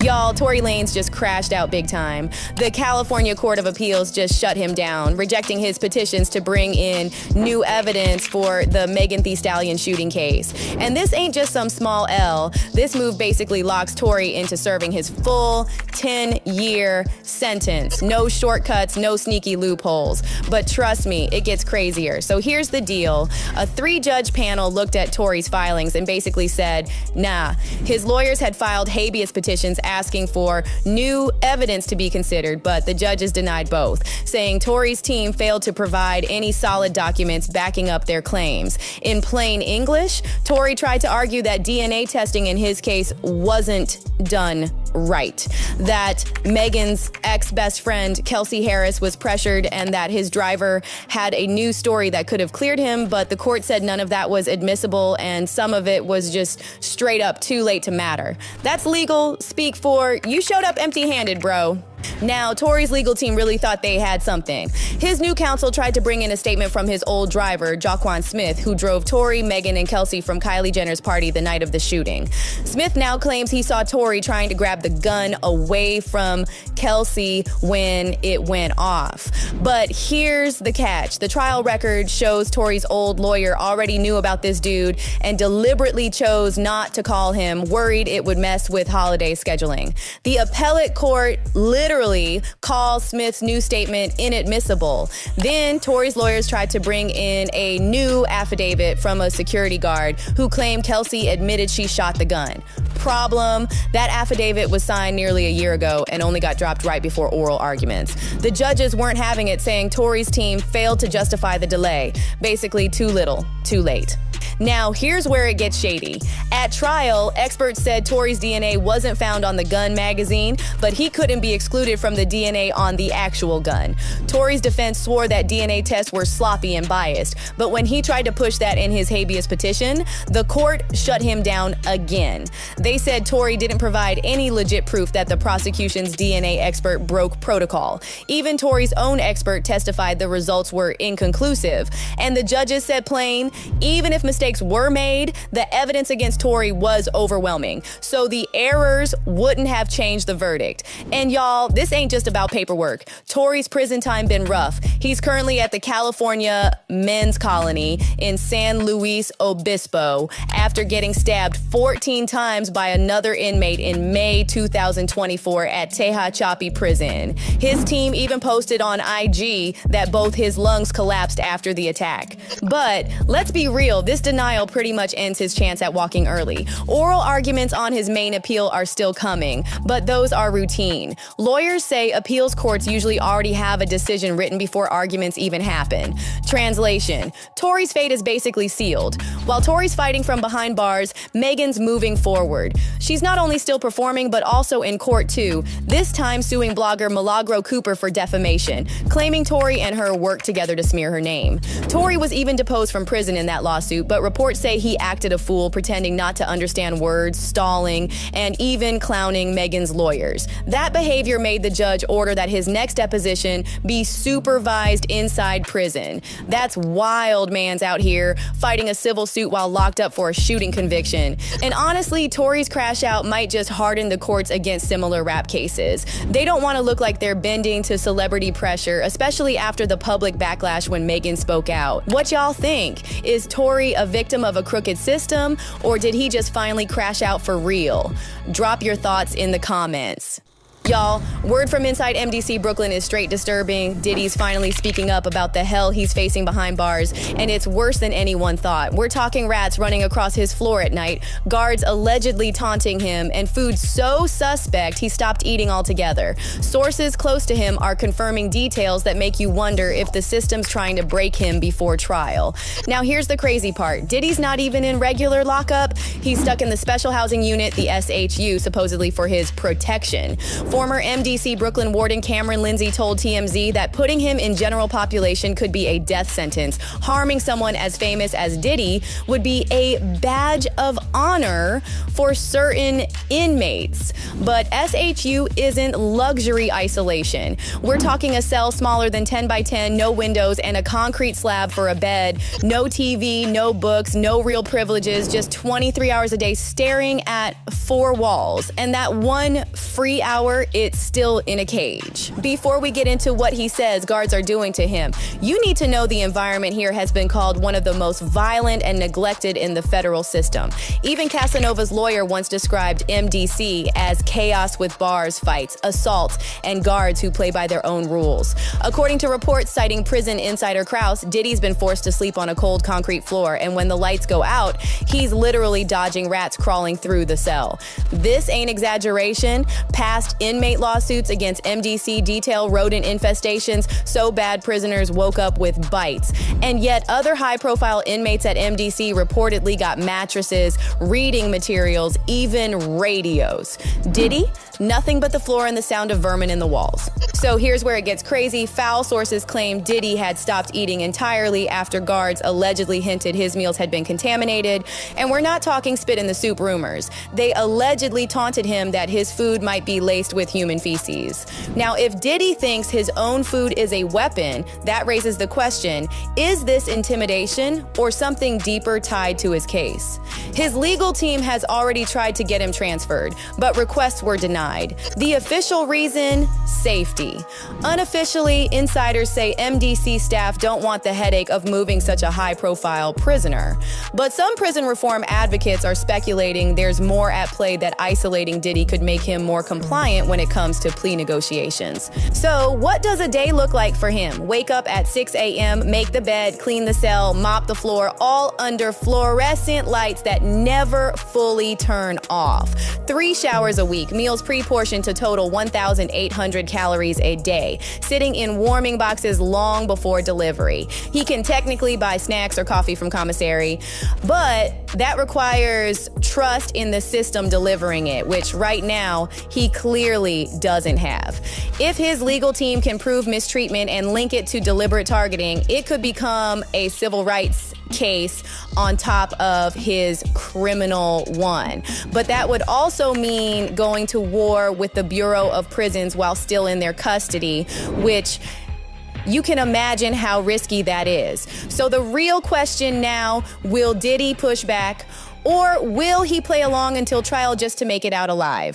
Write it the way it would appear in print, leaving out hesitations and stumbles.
Y'all, Tory Lanez just crashed out big time. The California Court of Appeals just shut him down, rejecting his petitions to bring in new evidence for the Megan Thee Stallion shooting case. And this ain't just some small L. This move basically locks Tory into serving his full 10-year sentence. No shortcuts, no sneaky loopholes. But trust me, it gets crazier. So here's the deal. A 3-judge panel looked at Tory's filings and basically said, nah, his lawyers had filed habeas petitions asking for new evidence to be considered, but the judges denied both, saying Tory's team failed to provide any solid documents backing up their claims. In plain English, Tory tried to argue that DNA testing in his case wasn't done right, that Megan's ex-best friend, Kelsey Harris, was pressured and that his driver had a news story that could have cleared him, but the court said none of that was admissible and some of it was just straight up too late to matter. That's legal speak for you showed up empty-handed, bro. Now, Tory's legal team really thought they had something. His new counsel tried to bring in a statement from his old driver, Jaquan Smith, who drove Tory, Megan, and Kelsey from Kylie Jenner's party the night of the shooting. Smith now claims he saw Tory trying to grab the gun away from Kelsey when it went off. But here's the catch. The trial record shows Tory's old lawyer already knew about this dude and deliberately chose not to call him, worried it would mess with holiday scheduling. The appellate court literally calls Smith's new statement inadmissible. Then Tory's lawyers tried to bring in a new affidavit from a security guard who claimed Kelsey admitted she shot the gun. Problem, that affidavit was signed nearly a year ago and only got dropped right before oral arguments. The judges weren't having it, saying Tory's team failed to justify the delay. Basically, too little, too late. Now, here's where it gets shady. At trial, experts said Tory's DNA wasn't found on the gun magazine, but he couldn't be excluded from the DNA on the actual gun. Tory's defense swore that DNA tests were sloppy and biased, but when he tried to push that in his habeas petition, the court shut him down again. They said Tory didn't provide any legit proof that the prosecution's DNA expert broke protocol. Even Tory's own expert testified the results were inconclusive. And the judges said plain, even if mistakes were made, the evidence against Tory was overwhelming. So the errors wouldn't have changed the verdict. And y'all, this ain't just about paperwork. Tory's prison time been rough. He's currently at the California men's colony in San Luis Obispo after getting stabbed 14 times by another inmate in May 2024 at Tehachapi prison. His team even posted on IG that both his lungs collapsed after the attack. But let's be real, this denial pretty much ends his chance at walking early. Oral arguments on his main appeal are still coming, but those are routine. Lawyers say appeals courts usually already have a decision written before arguments even happen. Translation: Tory's fate is basically sealed. While Tory's fighting from behind bars, Megan's moving forward. She's not only still performing, but also in court too, this time suing blogger Milagro Cooper for defamation, claiming Tory and her worked together to smear her name. Tory was even deposed from prison in that lawsuit, but reports say he acted a fool, pretending not to understand words, stalling, and even clowning Megan's lawyers. That behavior made the judge order that his next deposition be supervised inside prison. That's wild man's out here fighting a civil suit while locked up for a shooting conviction. And honestly, Tory's crash out might just harden the courts against similar rap cases. They don't want to look like they're bending to celebrity pressure, especially after the public backlash when Megan spoke out. What y'all think? Is Tory a victim of a crooked system, or did he just finally crash out for real? Drop your thoughts in the comments. Y'all, word from inside MDC Brooklyn is straight disturbing. Diddy's finally speaking up about the hell he's facing behind bars, and it's worse than anyone thought. We're talking rats running across his floor at night, guards allegedly taunting him, and food so suspect he stopped eating altogether. Sources close to him are confirming details that make you wonder if the system's trying to break him before trial. Now here's the crazy part. Diddy's not even in regular lockup. He's stuck in the special housing unit, the SHU, supposedly for his protection. Former MDC Brooklyn warden Cameron Lindsay told TMZ that putting him in general population could be a death sentence. Harming someone as famous as Diddy would be a badge of honor for certain inmates. But SHU isn't luxury isolation. We're talking a cell smaller than 10 by 10, no windows, and a concrete slab for a bed. No TV, no books, no real privileges, just 23 hours a day staring at four walls. And that one free hour, it's still in a cage. Before we get into what he says guards are doing to him, you need to know the environment here has been called one of the most violent and neglected in the federal system. Even Casanova's lawyer once described MDC as chaos with bars, fights, assaults, and guards who play by their own rules. According to reports citing prison insider Krause, Diddy's been forced to sleep on a cold concrete floor, and when the lights go out, he's literally dodging rats crawling through the cell. This ain't exaggeration. Past inmate lawsuits against MDC detail rodent infestations so bad prisoners woke up with bites. And yet other high-profile inmates at MDC reportedly got mattresses, reading materials, even radios. Diddy? Nothing but the floor and the sound of vermin in the walls. So here's where it gets crazy. Foul sources claim Diddy had stopped eating entirely after guards allegedly hinted his meals had been contaminated. And we're not talking spit in the soup rumors. They allegedly taunted him that his food might be laced with human feces. Now, if Diddy thinks his own food is a weapon, that raises the question, is this intimidation or something deeper tied to his case? His legal team has already tried to get him transferred, but requests were denied. The official reason? Safety. Unofficially, insiders say MDC staff don't want the headache of moving such a high-profile prisoner. But some prison reform advocates are speculating there's more at play, that isolating Diddy could make him more compliant when it comes to plea negotiations. So what does a day look like for him? Wake up at 6 a.m., make the bed, clean the cell, mop the floor, all under fluorescent lights that never fully turn off. 3 showers a week, meals pre-portioned to total 1,800 calories a day, sitting in warming boxes long before delivery. He can technically buy snacks or coffee from commissary, but that requires trust in the system delivering it, which right now he clearly doesn't have. If his legal team can prove mistreatment and link it to deliberate targeting, it could become a civil rights case on top of his criminal one. But that would also mean going to war with the Bureau of Prisons while still in their custody, which you can imagine how risky that is. So the real question now, will Diddy push back, or will he play along until trial just to make it out alive?